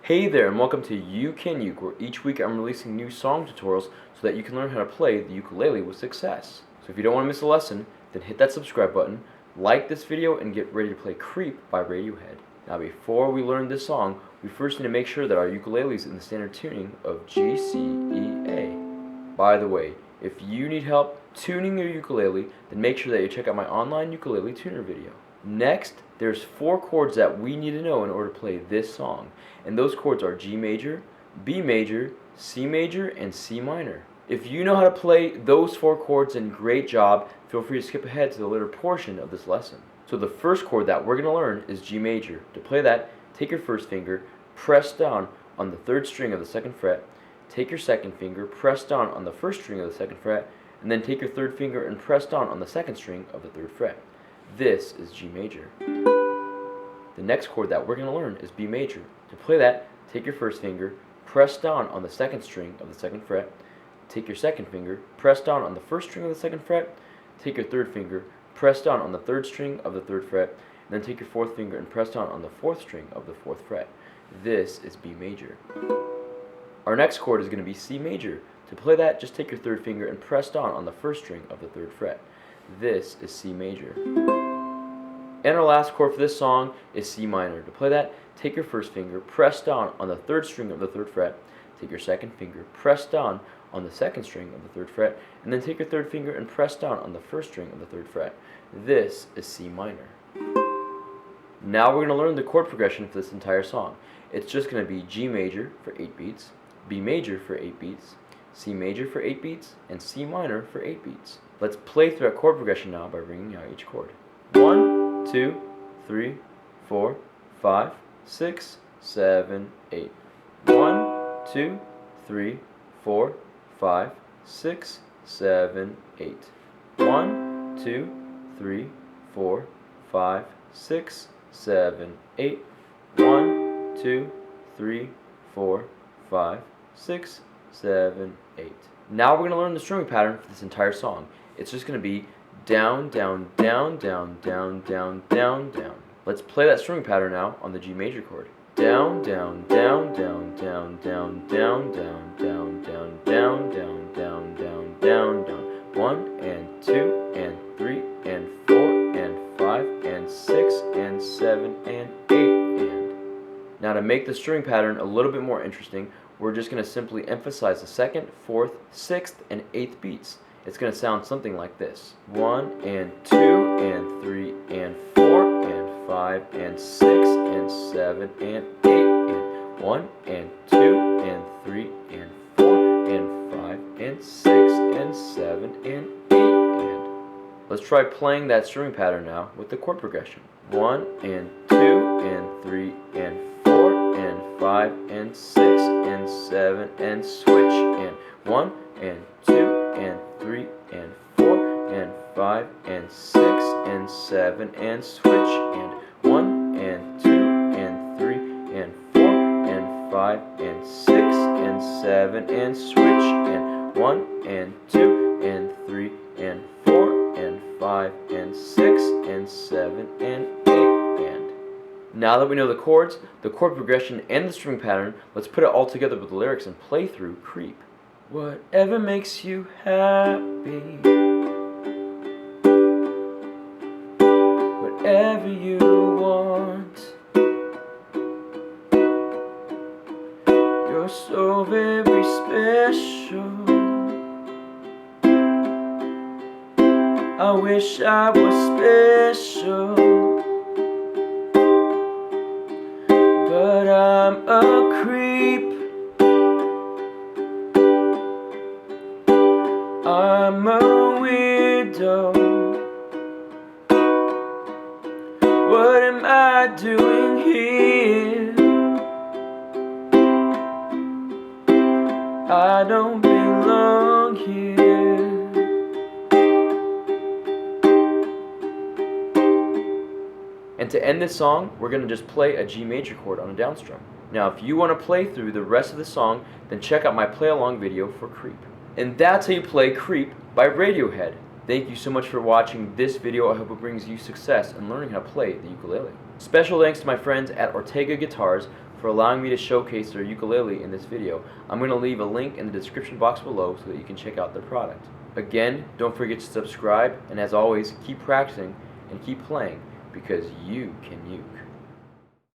Hey there, and welcome to You Can Uke, where each week I'm releasing new song tutorials so that you can learn how to play the ukulele with success. So if you don't want to miss a lesson, then hit that subscribe button, like this video, and get ready to play Creep by Radiohead. Now before we learn this song, we first need to make sure that our ukulele is in the standard tuning of G, C, E, A. By the way, if you need help tuning your ukulele, then make sure that you check out my online ukulele tuner video. Next, there's 4 chords that we need to know in order to play this song, and those chords are G major, B major, C major, and C minor. If you know how to play those 4 chords, then great job. Feel free to skip ahead to the later portion of this lesson. So the first chord that we're going to learn is G major. To play that, take your first finger, press down on the 3rd string of the 2nd fret, take your second finger, press down on the 1st string of the 2nd fret, and then take your 3rd finger and press down on the 2nd string of the 3rd fret. This is G major. The next chord that we're going to learn is B major. To play that, take your first finger, press down on the 2nd string of the 2nd fret, take your second finger, press down on the 1st string of the 2nd fret, take your 3rd finger, press down on the 3rd string of the 3rd fret, and then take your 4th finger and press down on the 4th string of the 4th fret. This is B major. Our next chord is going to be C major. To play that, just take your 3rd finger and press down on the 1st string of the 3rd fret. This is C major. And our last chord for this song is C minor. To play that, take your first finger, press down on the 3rd string of the 3rd fret, take your second finger, press down on the 2nd string of the 3rd fret, and then take your 3rd finger and press down on the 1st string of the 3rd fret. This is C minor. Now we're going to learn the chord progression for this entire song. It's just going to be G major for 8 beats, B major for 8 beats, C major for 8 beats, and C minor for 8 beats. Let's play through that chord progression now by ringing out each chord. 1, 2, 3, 4, 5, 6, 7, 8. 1, 2, 3, 4, 5, 6, 7, 8. 1, 2, 3, 4, 5, 6, 7, 8. 1, 2, 3, 4, 5, 6, 7, 8. Now we're going to learn the strumming pattern for this entire song. It's just going to be down, down, down, down, down, down, down, down. Let's play that strumming pattern now on the G major chord. Down, down, down, down, down, down, down, down, down, down, down, down, down, down, down, down. 1 and 2 and 3 and 4 and 5 and 6 and 7 and 8 and. Now to make the strumming pattern a little bit more interesting, we're just going to simply emphasize the 2nd, 4th, 6th, and 8th beats. It's going to sound something like this. 1 and 2 and 3 and 4 and 5 and 6 and 7 and 8 and 1 and 2 and 3 and 4 and 5 and 6 and 7 and 8 and. Let's try playing that strumming pattern now with the chord progression. 1 and 2 and 3 and 4 and 5 and 6 and 7 and switch and 1 and 2 and 3 and 4 and 5 and 6 and 7 and switch and 1 and 2 and 3 and 4 and 5 and 6 and 7 and switch and 1 and 2 and 3 and 4 and 5 and 6 and 7 and 8 and. Now that we know the chords, the chord progression, and the strumming pattern, let's put it all together with the lyrics and play through Creep. Whatever makes you happy, whatever you want, you're so very special. I wish I was special, but I'm a creep. I'm a weirdo. What am I doing here? I don't belong here. And to end this song, we're going to just play a G major chord on a down strum. Now if you want to play through the rest of the song, then check out my play along video for Creep. And that's how you play Creep by Radiohead. Thank you so much for watching this video. I hope it brings you success in learning how to play the ukulele. Special thanks to my friends at Ortega Guitars for allowing me to showcase their ukulele in this video. I'm going to leave a link in the description box below so that you can check out their product. Again, don't forget to subscribe, and as always, keep practicing and keep playing, because you can uke.